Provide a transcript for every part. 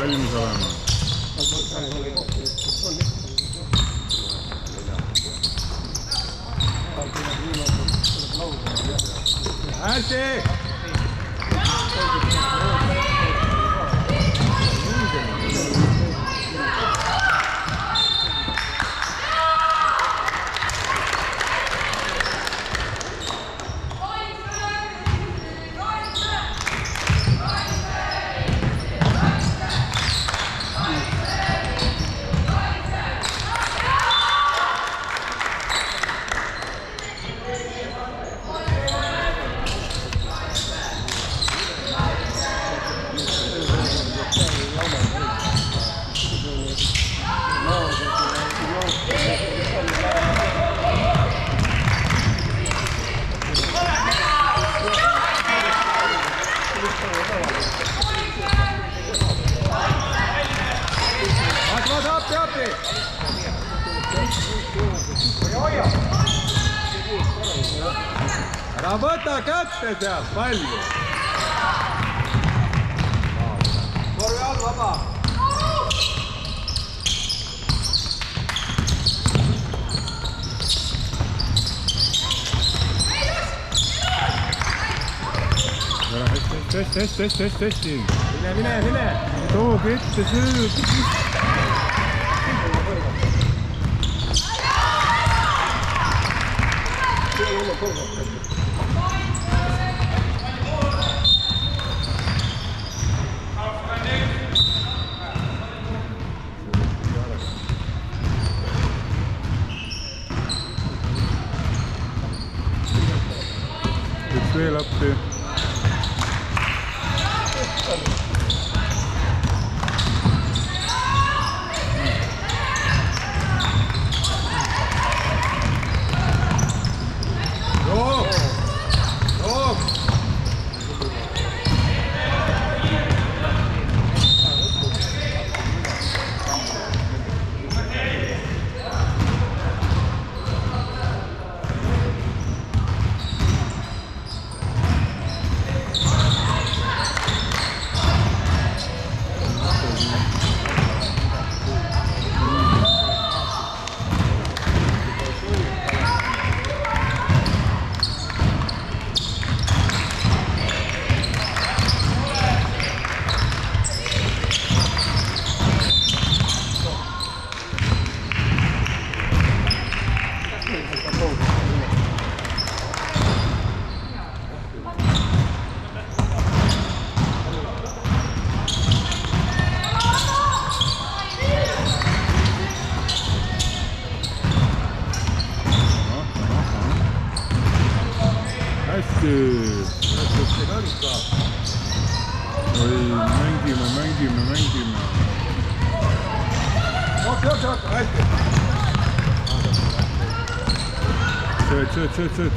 valmis olema. hästi! ära võta kätte sealt palju. korvi all vaba. hästi. mine. tooge ette sööb. üks veel appi. oi, mängime. sööd.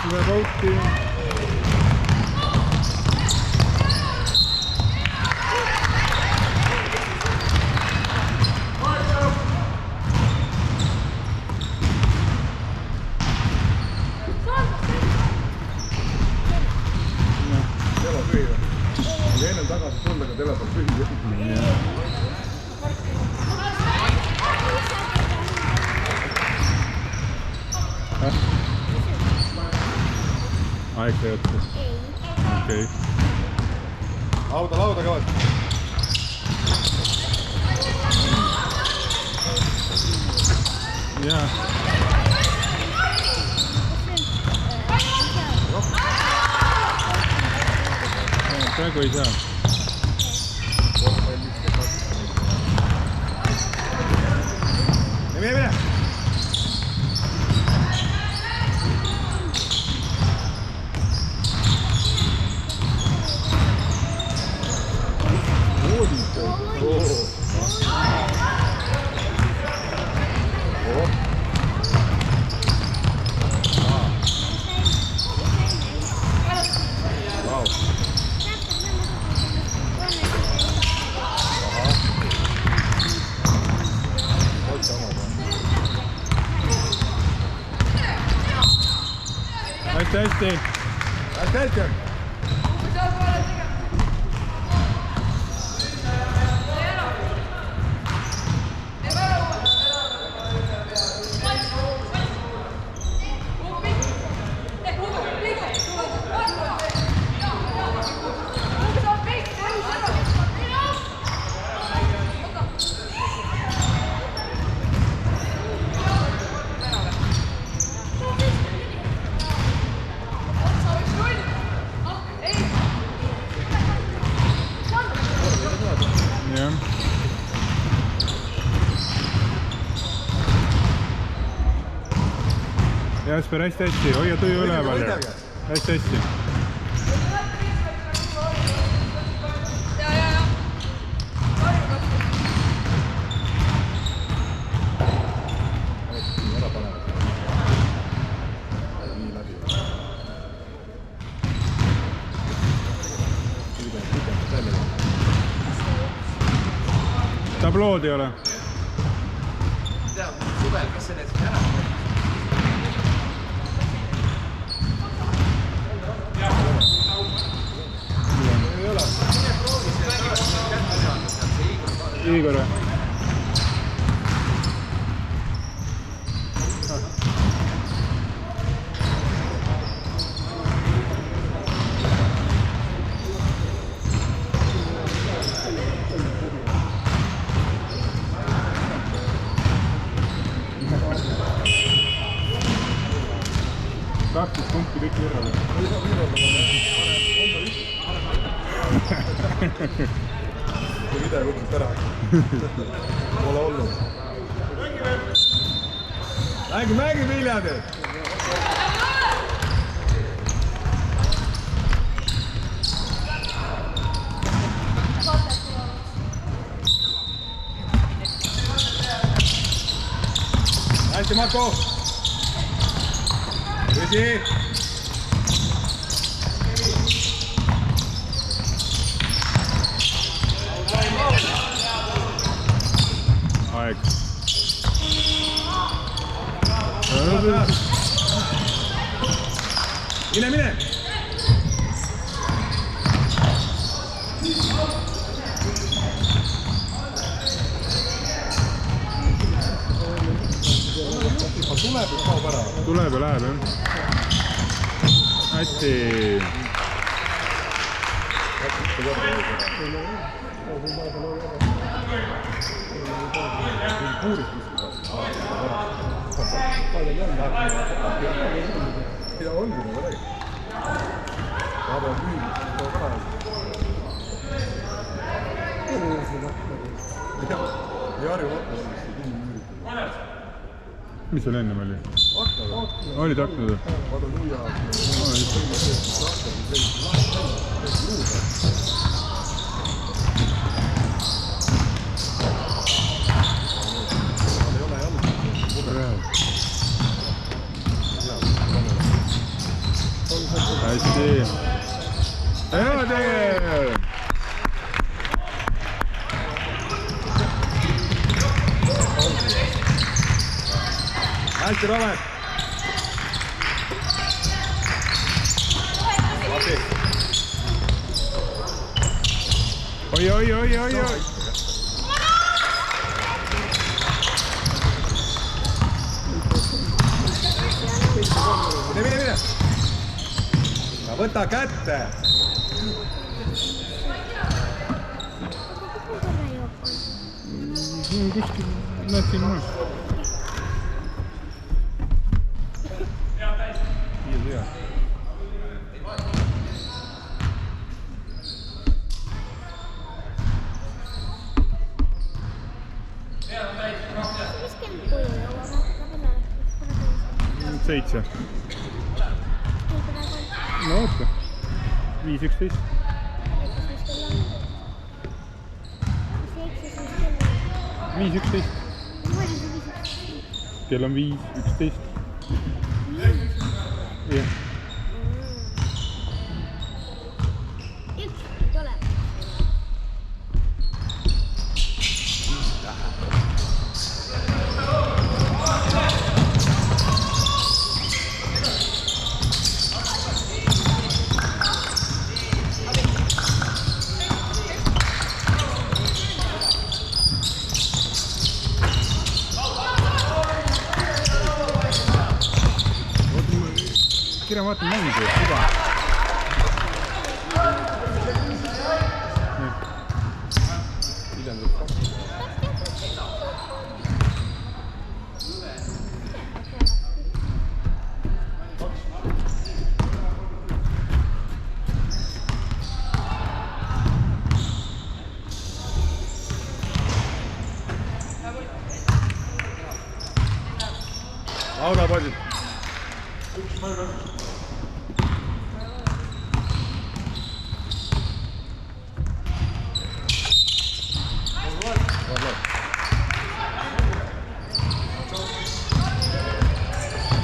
Tuleb outi. Enne tagasi tulla, aga telefon pühi. Aeg sai otsa. Okei. Lauda kavad. Jaa. Praegu ei saa. Mine! Hästi. Jasper, hästi, hoia tuju üleval. Hästi. Tablood ei ole. Suvel, kas see need ära? Igor või? Tahtis kumpi kõik virale. Kui video kutsuks ära. Pole olnud. Mängi Viljandi! Hästi, Marko! Tõsi! Aeg. Mine! Tuleb ja läheb, jah. Hästi. Mis seal ennem oli? Olid aknad või? hästi, Robert. Oi, oi, oi, oi, oi. Mine. Võta kätte. Kuskil näed siin maas. Hea. Seitse. No oota. 5:11. Viis 11. Kell on 5:11. Jah. Kirja vaatan mängu, juba. Laudapoisid.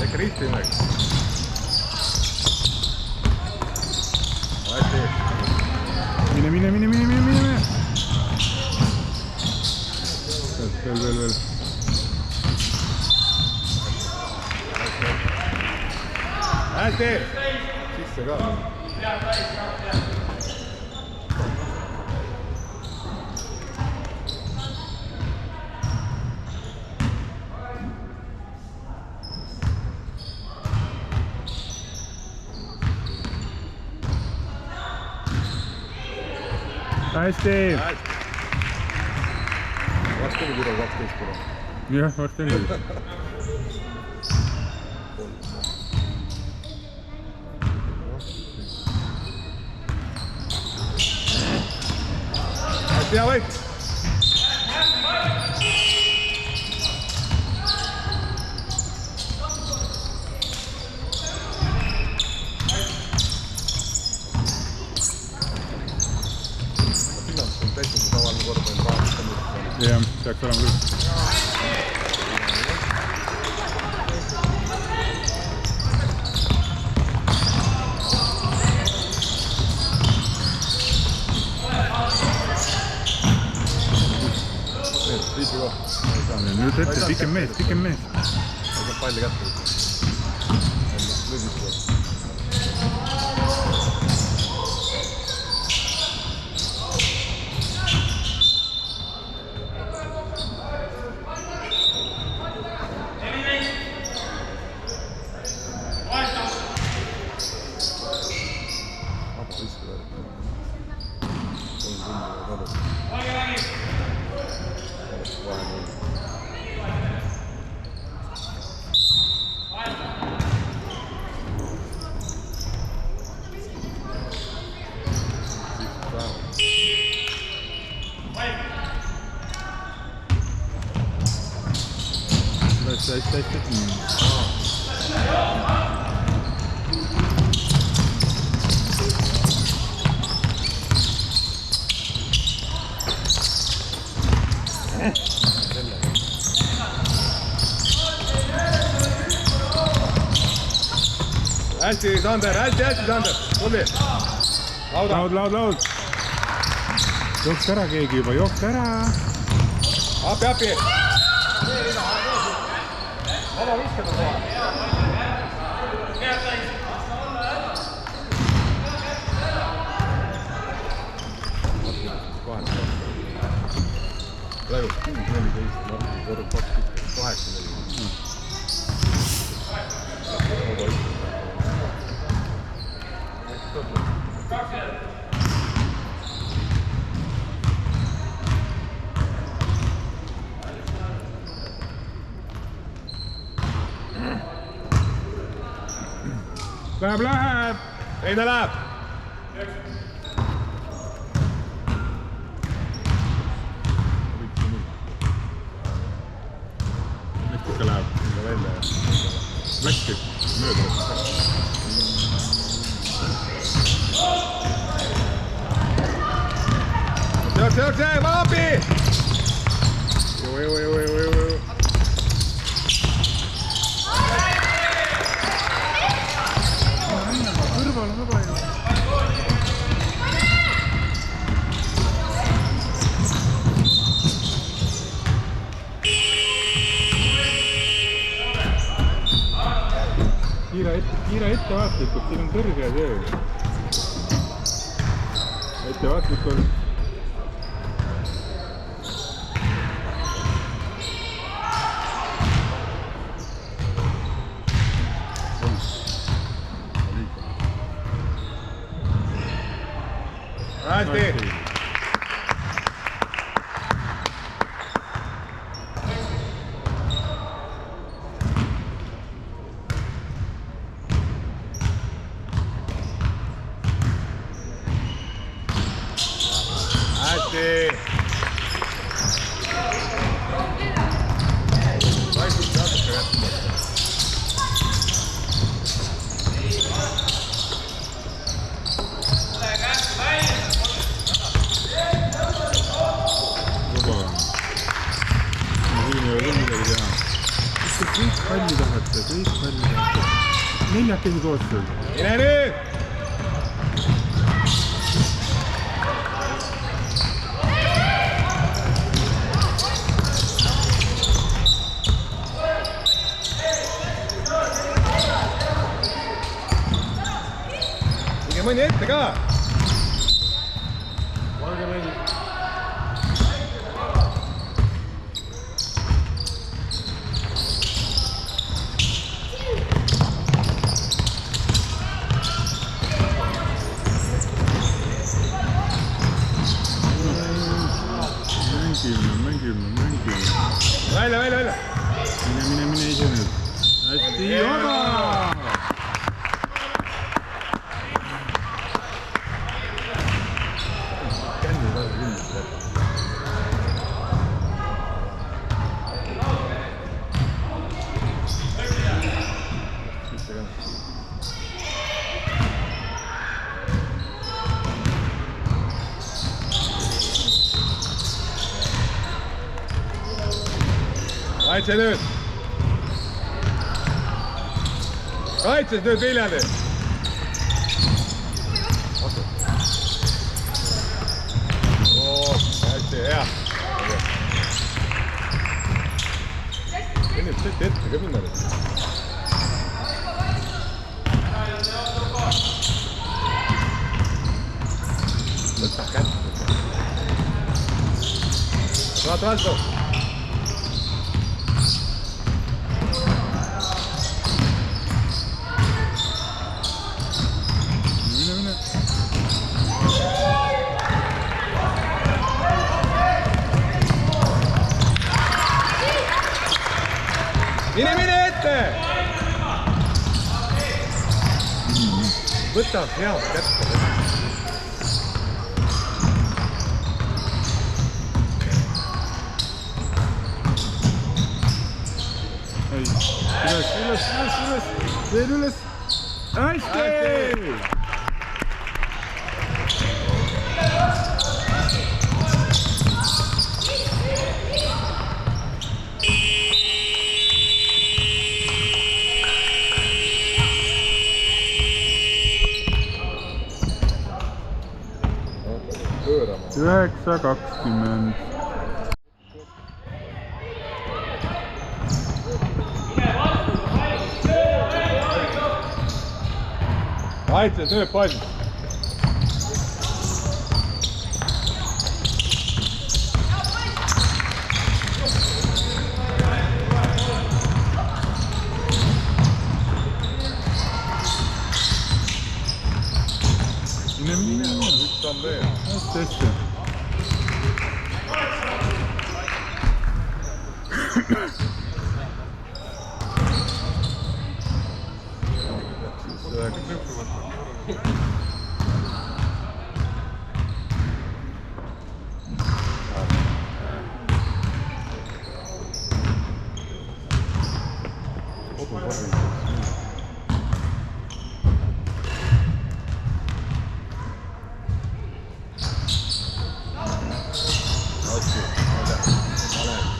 Ehkä riitti näin. Mine. Veel. Hästi! Sisse ka. Hästi! Varsti oli kiro 12 kiro. Jah, varsti on küll. Hästi hea võit! Jah, peaks olema küll. Nüüd ette, pikem mees. Saab palli kätte. Hästi. Hästi, Sander, Sander, tubli. Laud. Jooks ära keegi juba, Api. vaba viskad on kohal. Praegu 6-14, Martin korrub 2-8-4. Läheb! Ei ta läheb! Läks ikka läheb. Välja jah. Läkski. Mööda. Jooks, vaapi! Ju. Kõrval on väga hea. Kiire ettevaatlikult, siin on kõrge töö. Ettevaatlikult. Hästi! Hästi! Vaikselt natuke jätta. Kõik palli tahate. Neljakesi koos sul. Mine nüüd! Minge mõni ette ka! Valge mängib. Mängime. Välja! Mine ise nüüd. Hästi, joba! Känni väga kindlasti. Kaitse nüüd! Kaitses nüüd Viljandi! Hästi, hea! Kõnnib seti ette ka minna nüüd. Võta kätte. Vaata vastu! Mine ette! Võta head kätte. Üles. Veel üles. Hästi! Pöörama. 9-20. kaitse sööb pall. Mine. Üks on veel. Hästi hästi.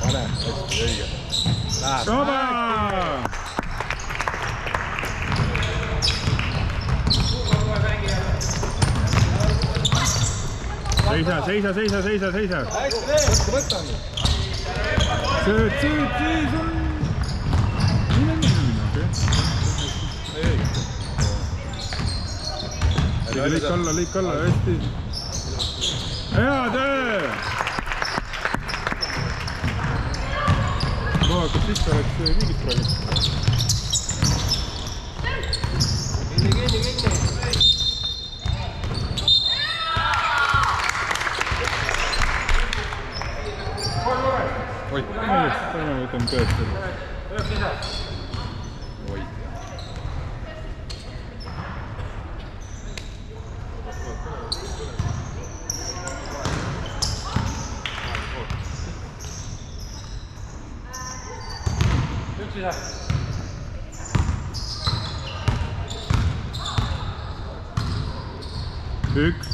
Pane, hästi, õige. Läheb. Kaba! Seisa. Hästi teed, võta nüüd. Sööd, siis on... Mine. Lõik alla, hästi. Hea töö! Vaakad sisse oleks liigit praegu. Oi. Täna võtame käest. Oi. Üks.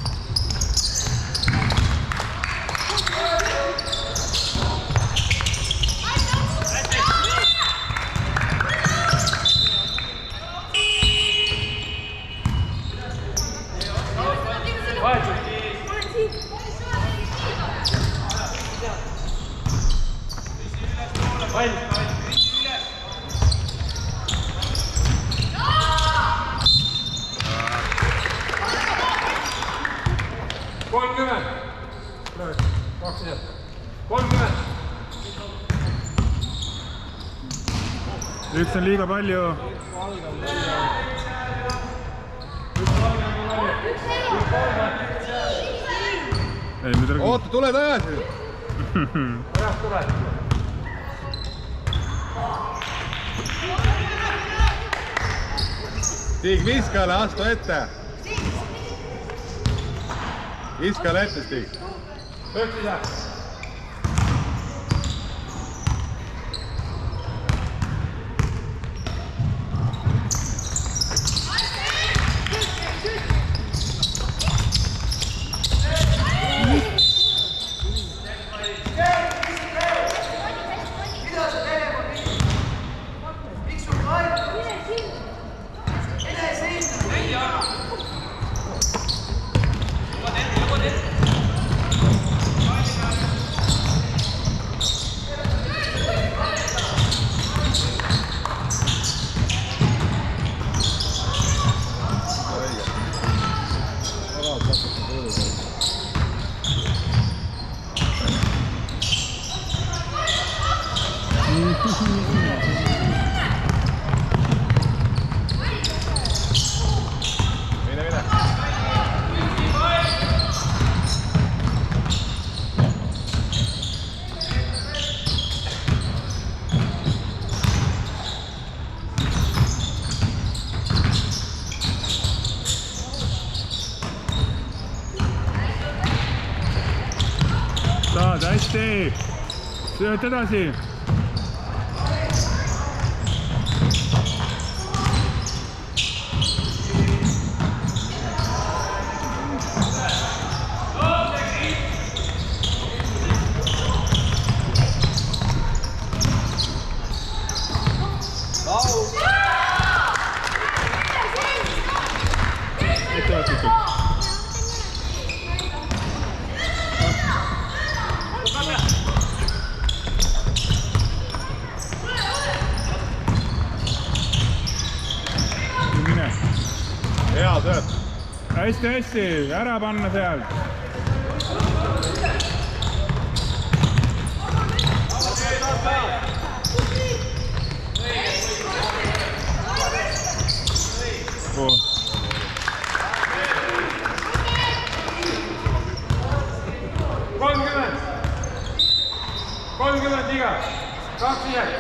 Üks on liiga palju. Oota, tule tagasi. Stig, viskale, astu ette. Viskale ette, Stig. Saad hästi. Sööd edasi. hästi, ära panna sealt. Oh. 30 iga, 2 jääb.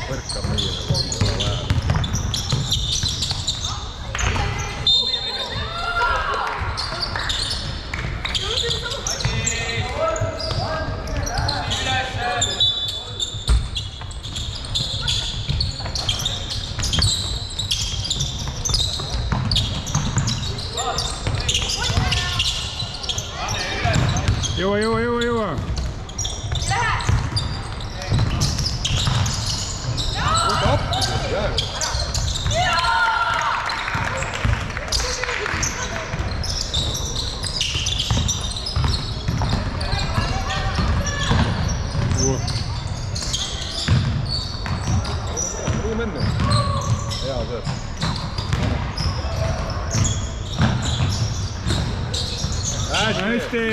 Võrkab meie nagu vaja. Jõua. Hea sööb. Hästi.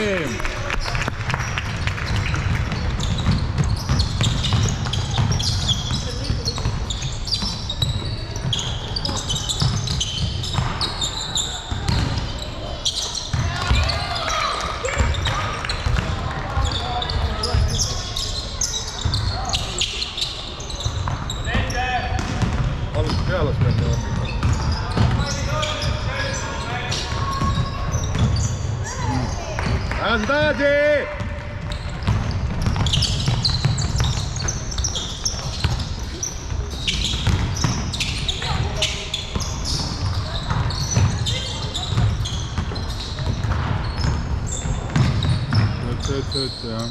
Alguses peale peab nii õppima. Tagasi! Sööt, jah.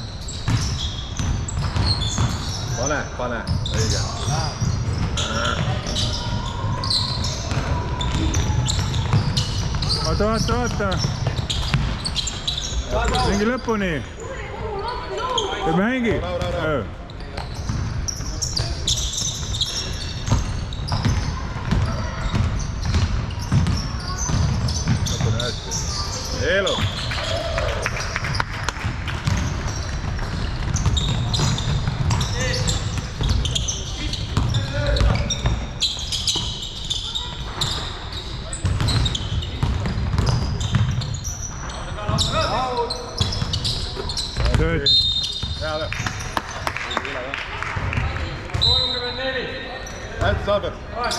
Pane, õige. Vaata. Mängi lõpuni. Mängi. Rahu. Lõpuni hästi. Eelu. Sööt. Hea löö. 34. Hästi Salber. Las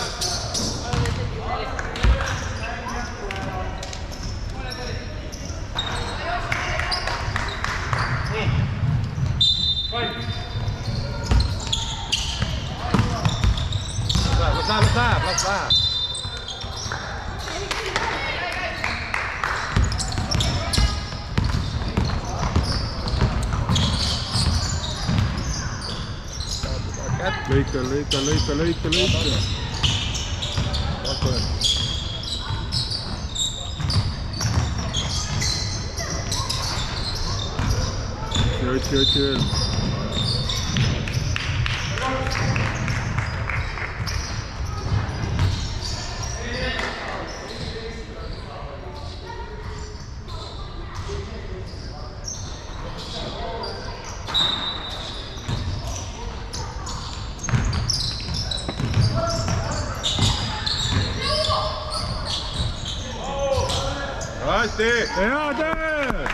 läheb. Lõika. Otsi veel. Hästi! Hea töö!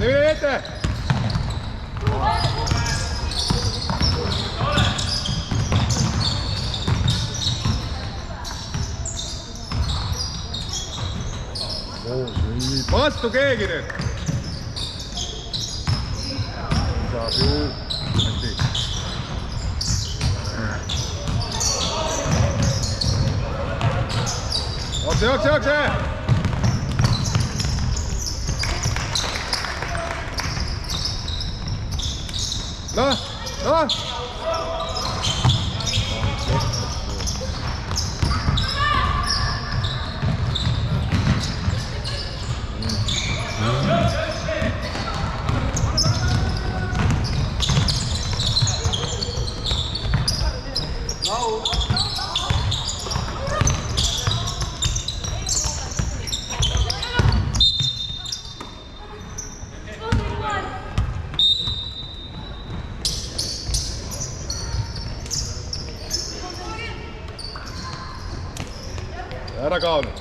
Mine ette! vastu keegi nüüd. saab ju hästi. Jookse! Noh! Ära kao nüüd.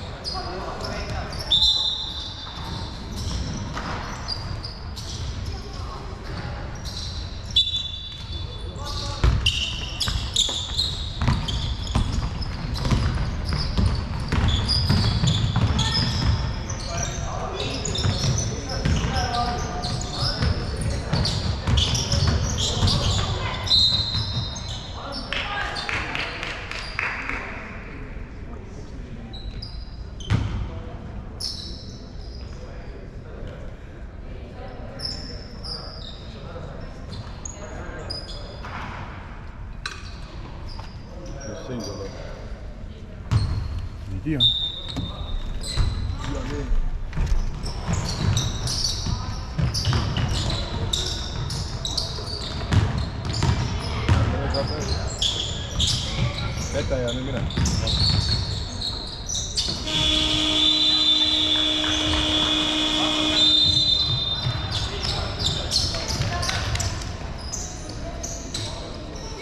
Ei tea. Vete ja nüüd mine.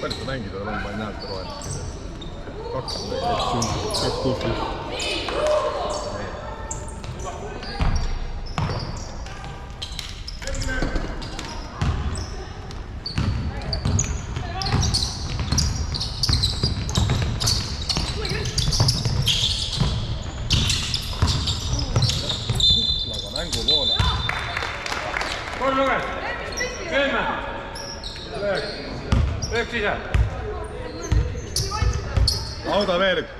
Palju ta mängida on, ma ei näe seda rohelist. 2-16. Kuplaga mängu poole. Kolm luges. Kelme. Löök sise. Lauda veel üks.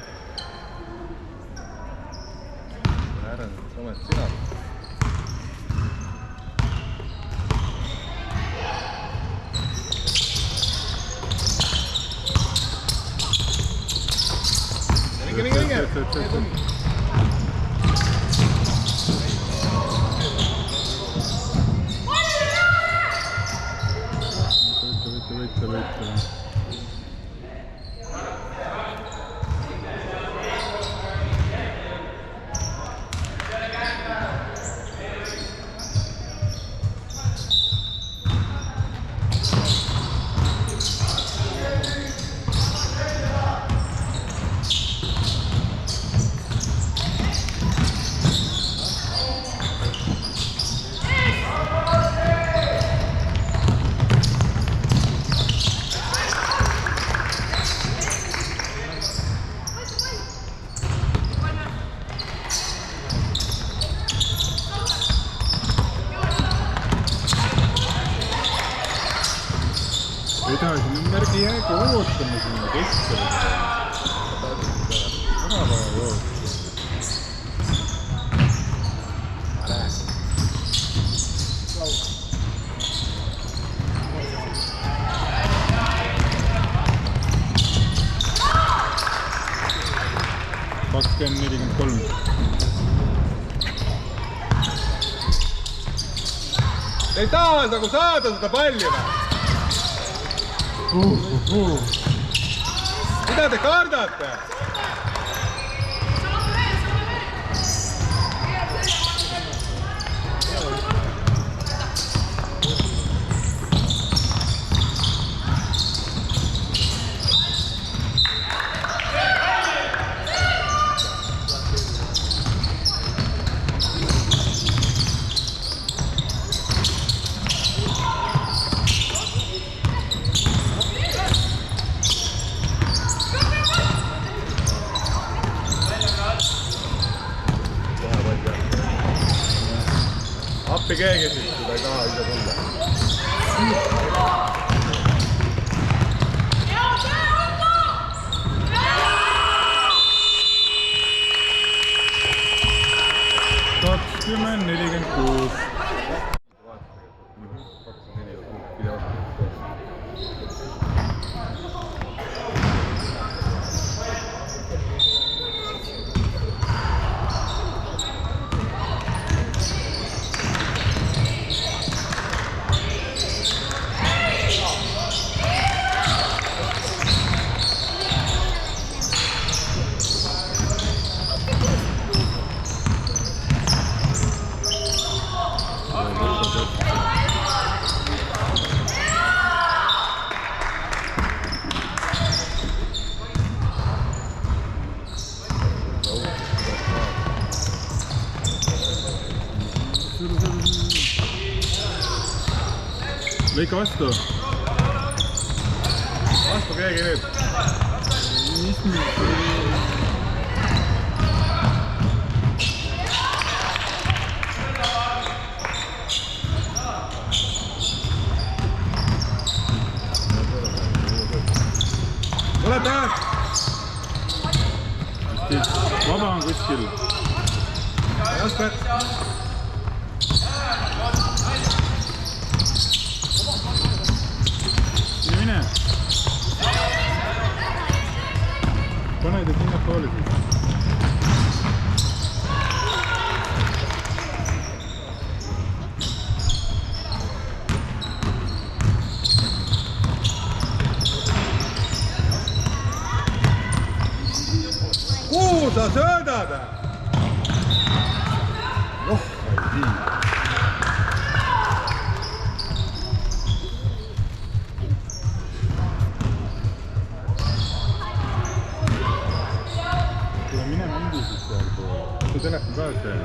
Ära nüüd, sa oled sina. Minge. Võite. Edasi nüüd märgi jääga ootame sinna keskele. Ära vaja jooksu. Kakskümmend 43. Ei taha nagu saada seda palli või? Mida te kardate? mitte keegi siis, kui ta ei taha ise tulla. kakskümmend 46. lõika vastu. Vastu keegi nüüd. Tule taas! Vaba on kuskil. Jasper! Mine! Pane ta sinna poole siis. Kuhu sa söödad? Oh, ei tii. Tule mine mängi siis seal poole. Võta telefon kaasa.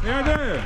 Hea töö!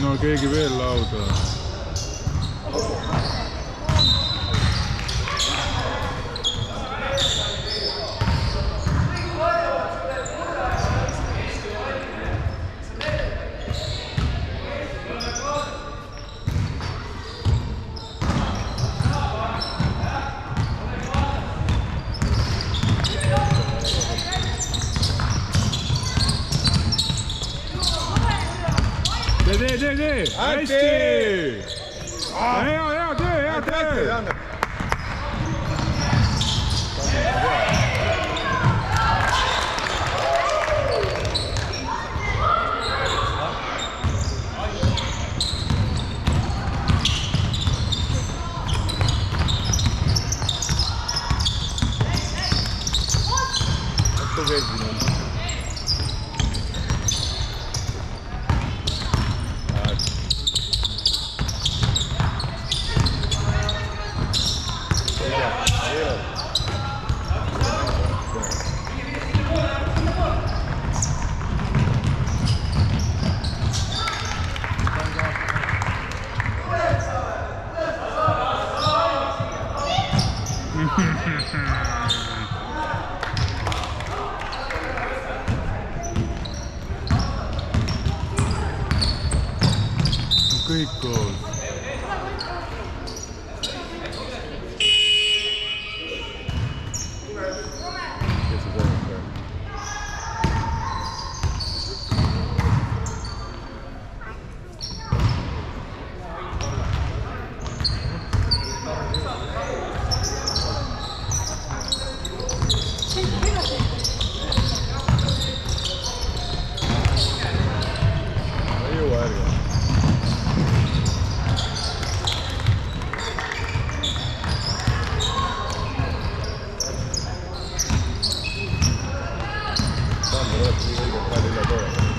No keegi veel lauda. hästi! Hea töö! Kõik koos.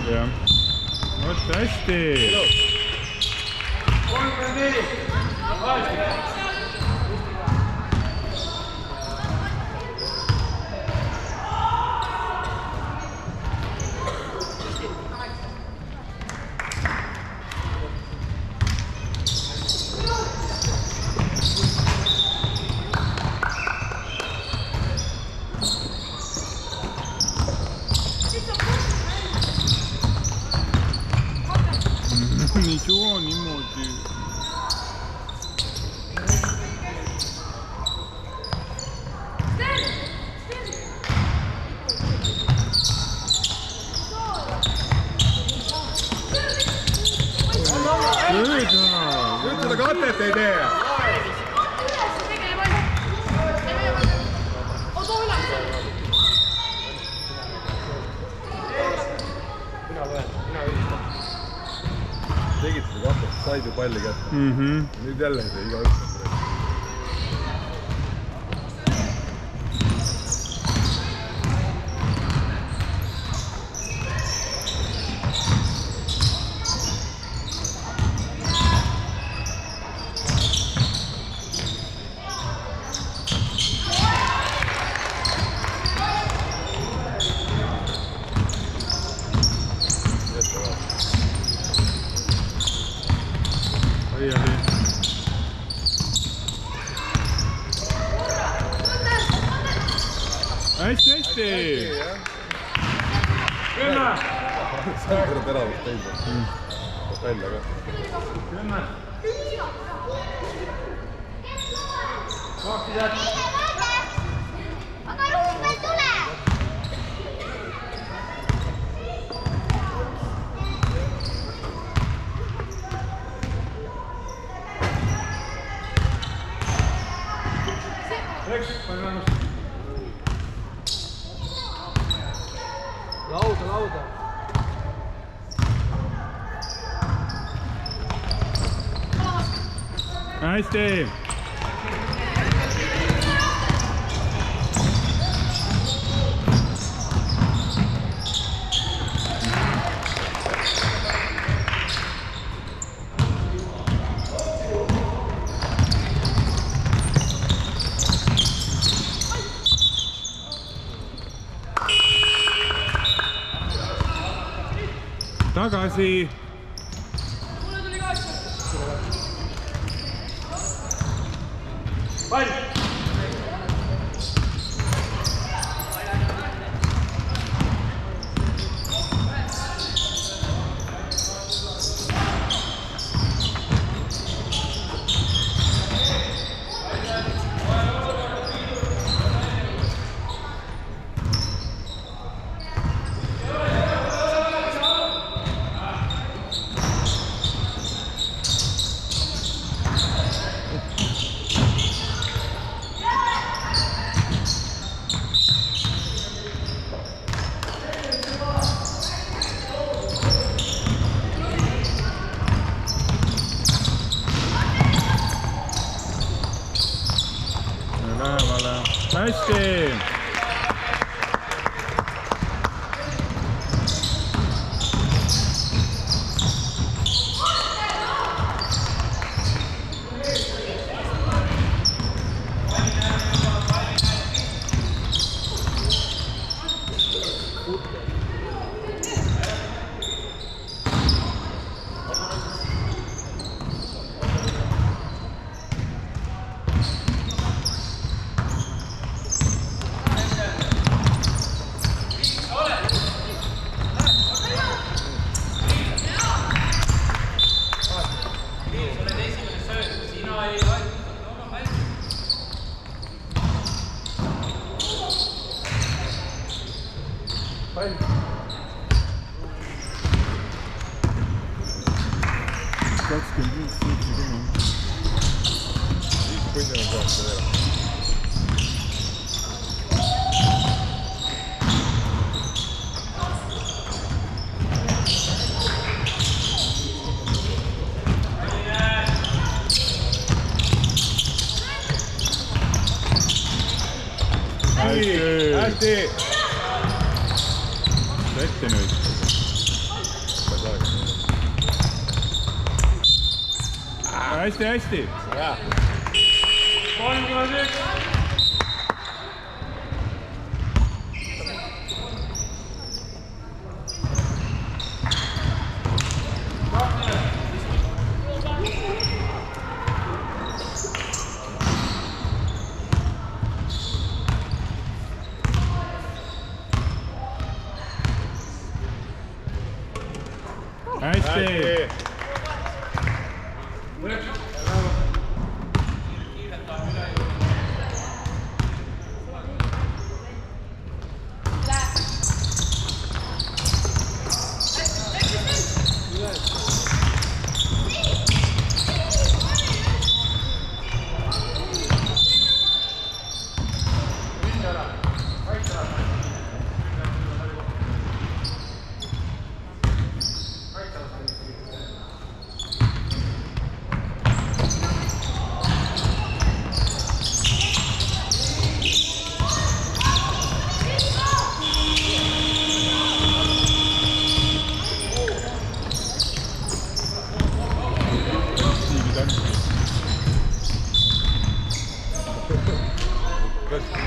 Jah. Vot hästi! 34! Ничего, niimoodi. Nüüd seda katet ei tee! Tegid seda kahtlasti, said ju palli kätte. Nüüd jälle ei tee, iga üks. Hästi! Kümme! See on kõrv teravust teinud. Välja ka. Kümme! Kohti jätta! Aga Ruumel tule! Eks, palju ennast! Lauda! Hästi! Tagasi! Pall! hästi. Hästi! Ette nüüd. Hästi, hästi. 31. Hästi.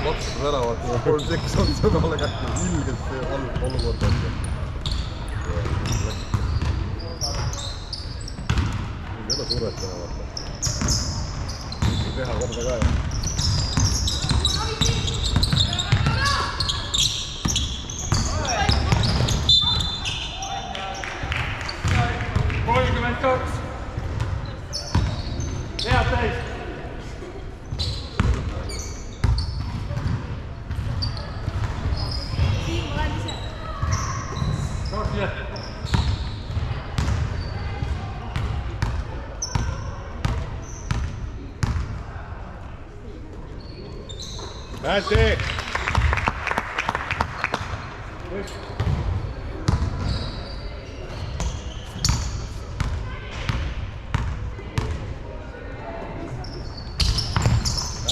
Lapsed ära vaatama, 3 sekki on sõnale kätte, ilgelt see halb olukord on. Ei ole survetama vaata. Mitte teha korda ka ja. Head täis! Hästi!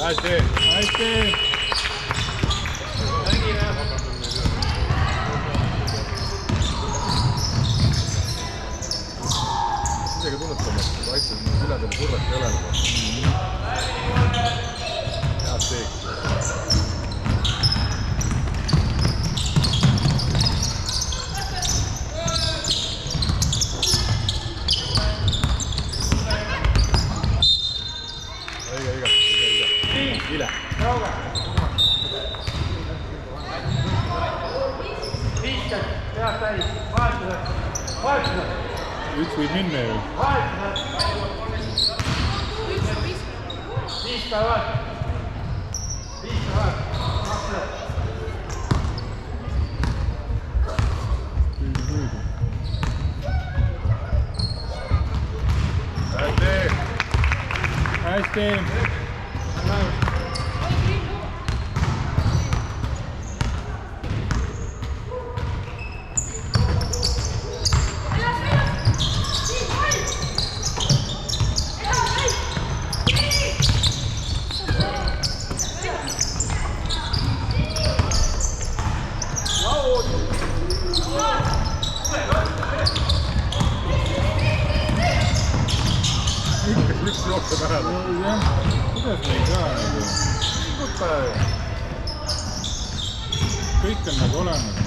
Hästi! Hästi. Isegi tunnetama, et vaikselt üledel survet ei ole. Head teeks. Ile. Head täis! Vahetused! Üks võib minna ju. Vahetused! 5 päevad! 5 päevad! 2 päevad! Hästi! Hästi. üks jookseb ära. jah, kuidas me ei saa nagu. Võta. Kõik on nagu olemas.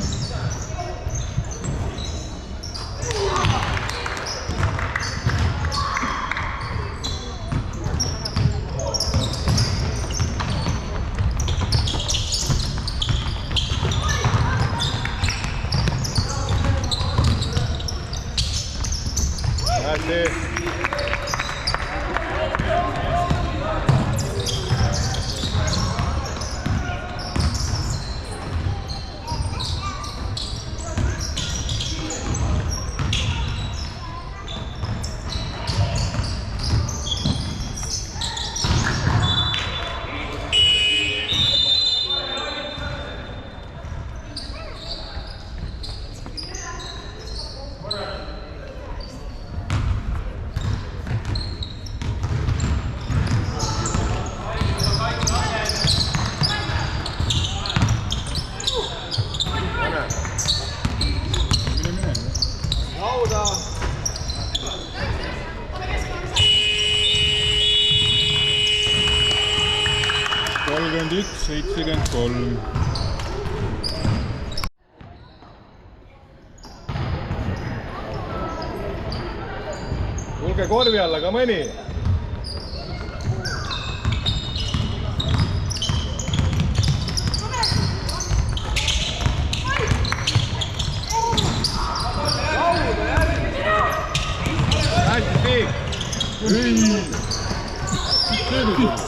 Hästi. Lauda. 31-73. Tulge korvi alla ka mõni. Hästi, Tiik.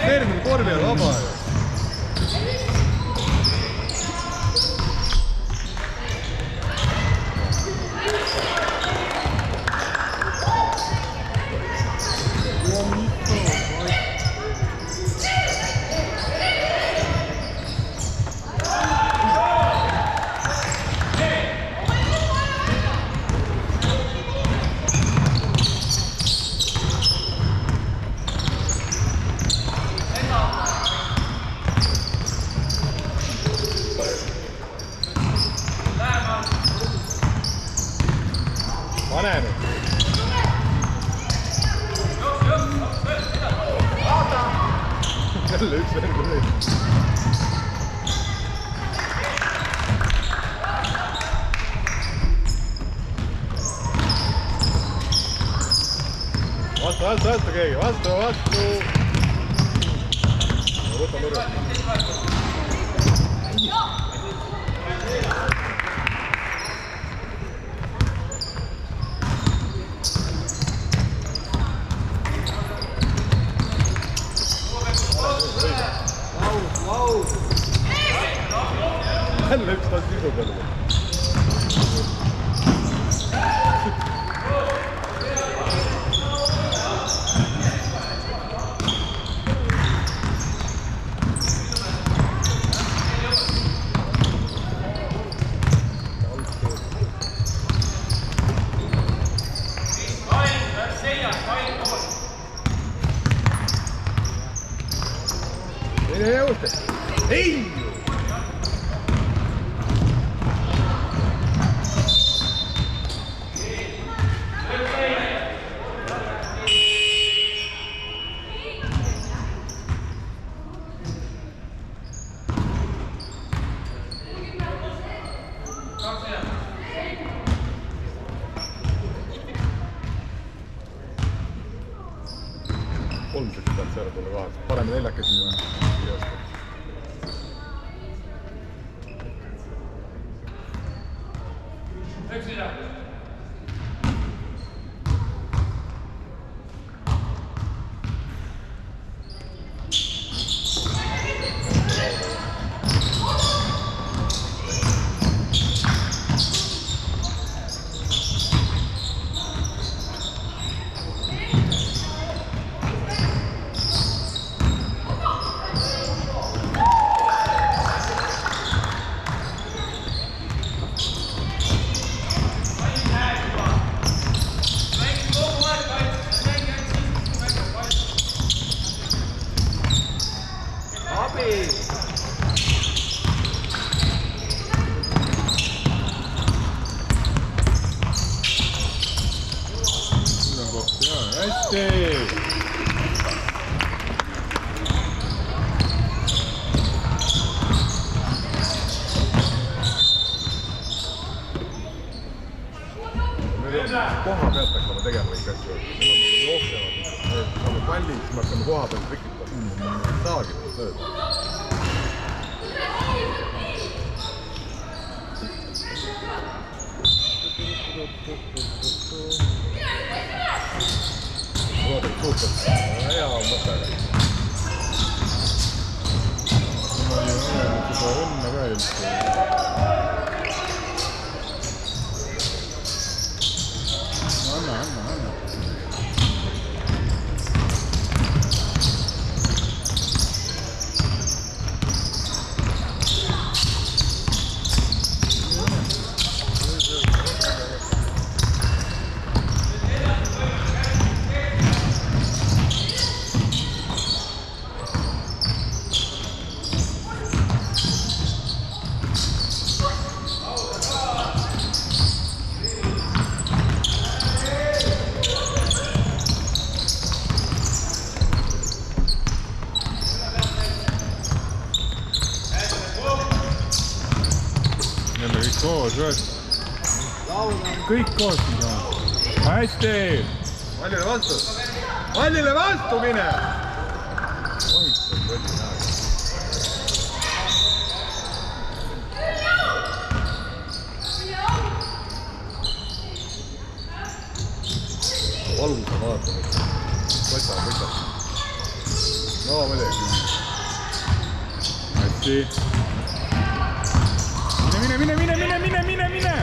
Termin korvi on vaba ju. Pane nüüd. Jälle üks vend on nüüd. Vastu keegi, vastu. Võta nurga. Jälle üks taas sisu peale. Ei juurde. Ei! Kolmseks pealt seal tulla kohas. Parem neljakesi või? hästi. Koha pealt hakkame tegema kõik asju. Meil on jooksevad. Saame pallid, siis me hakkame koha peal trikitama. Saagi tööd. Vaadake suhtelt. Hea mõte. Ma ei ole seda õnne ka üldse. Anna. Jälle kõik koos, kõik koos. Hästi! Pallile vastu! Pallile vastu mine! Vahitseb võtti näha. Valusa vaatama. Võta. No muidugi. Hästi! Mine!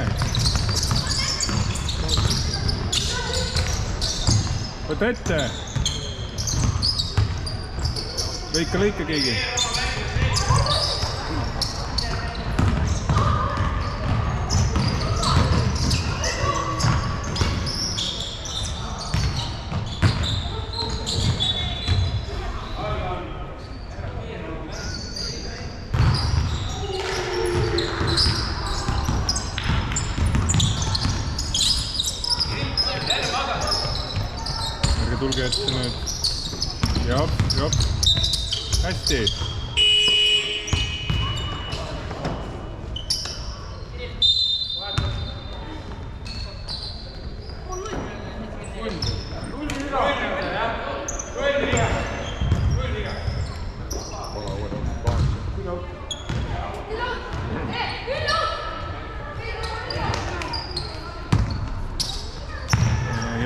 Võta ette! Lõika keegi! Tulge ette nüüd. Jop. Hästi.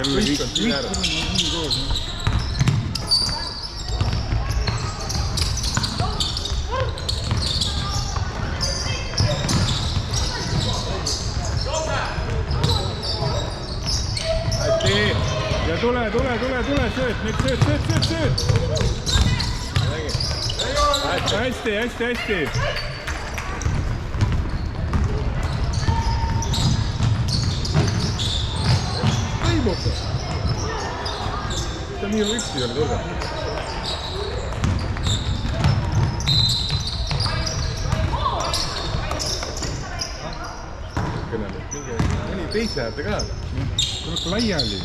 Jälle kõik on nii koos. Hästi! Ja tule, sööt! Nüüd sööt! Hästi! Ta nii üksi oli tulnud. Mõni teise äärde ka. Tuleb laiali.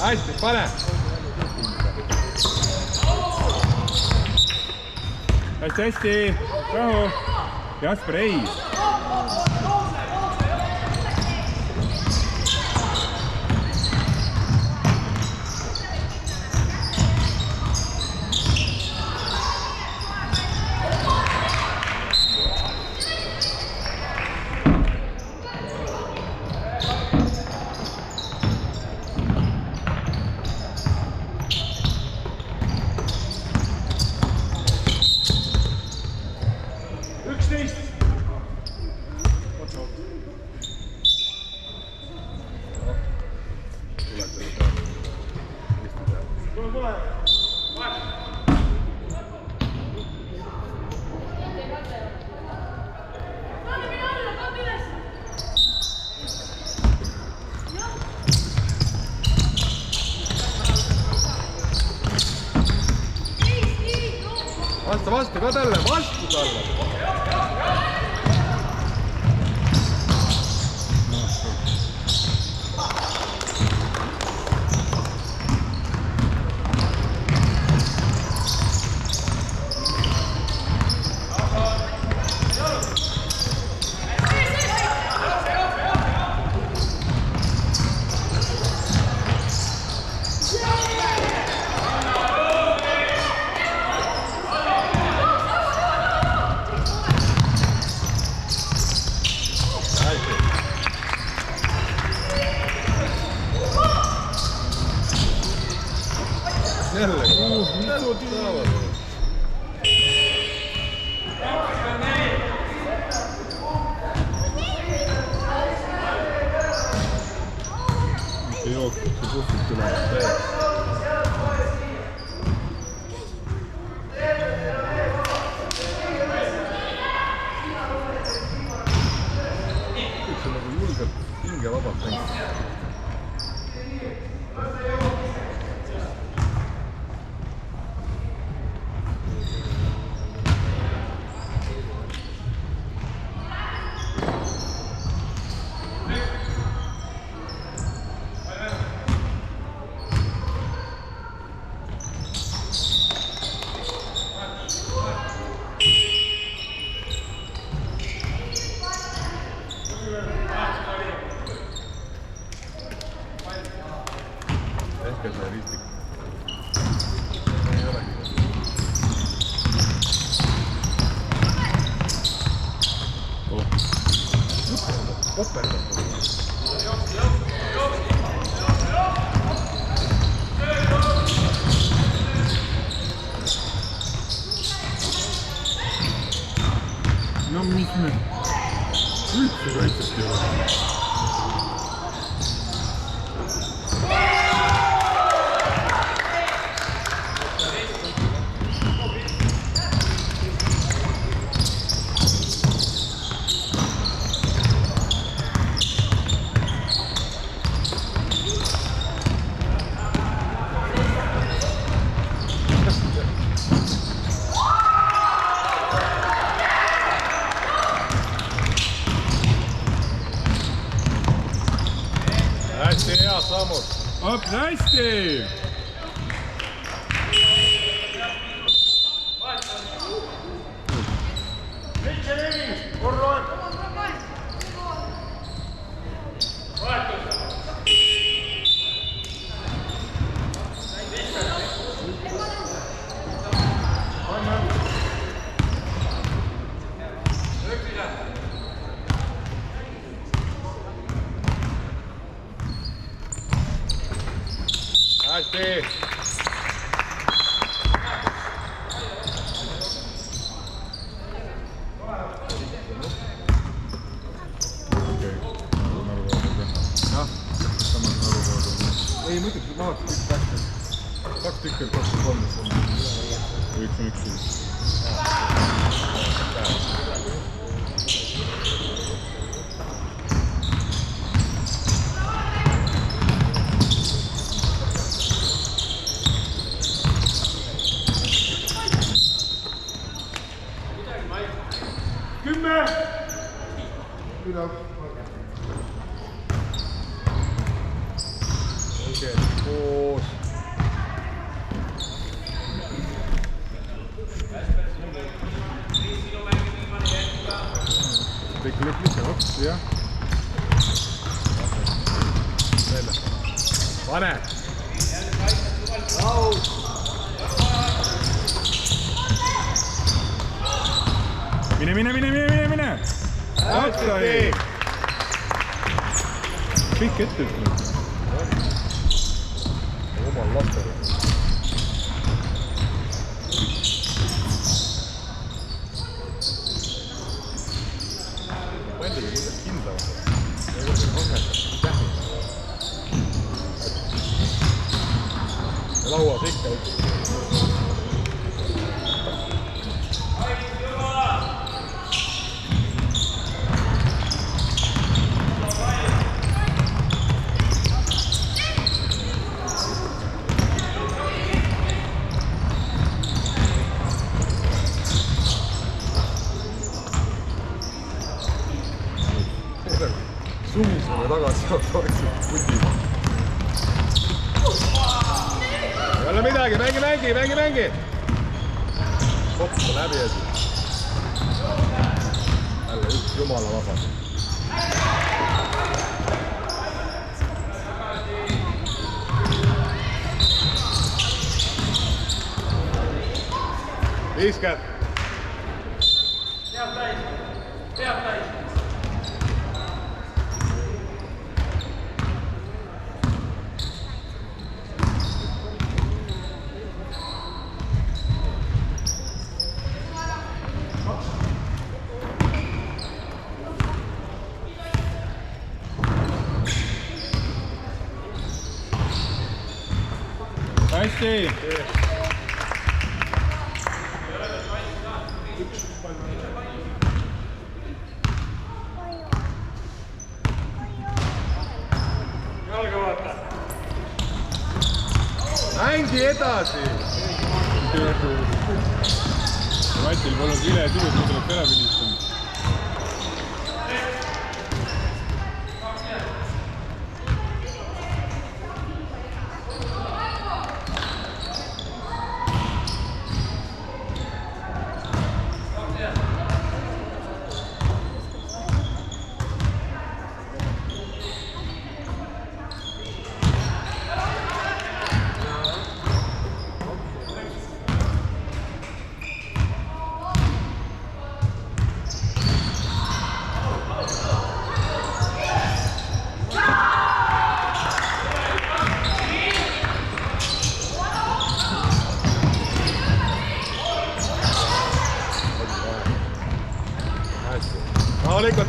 Hästi, pane! Hästi! Rahu! Jasper, ei! Vastu ka talle, vastu talle! Mitte jooksud, see puhkust tulevad. Üks on nagu julgelt hingevabalt mängida. Hetkel sai ristik. Ei olegi. Poperdab. No mis me üldse kaitset ei ole. Hästi head sammud. Op, hästi! Hästi! Ei muidugi mahaks kõik tähtsad. 2 tükki on 23. Üks on üks siis. Õige, koos. Kõik lõplikke ots, jah. Pane! Mine! Hästi! Kõik ette ütleb. Omal lastel. Palliga muidugi kindlavad. Ei ole siin hommekast tähmida. Ja lauas ikka üks. Sumisele tagasi oleks pundi. Jälle midagi, mängi! Koppa läbi ees. Jälle üks jumala vabas. Viiskad. Peab täis. hästi. mängi edasi. Matil polnud vile tüdruk, kui tuleb ära pildistama.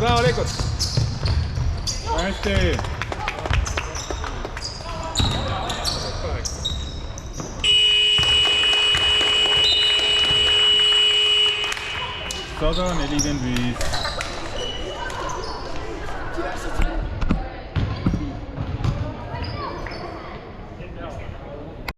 rahulikult. hästi. sada 45.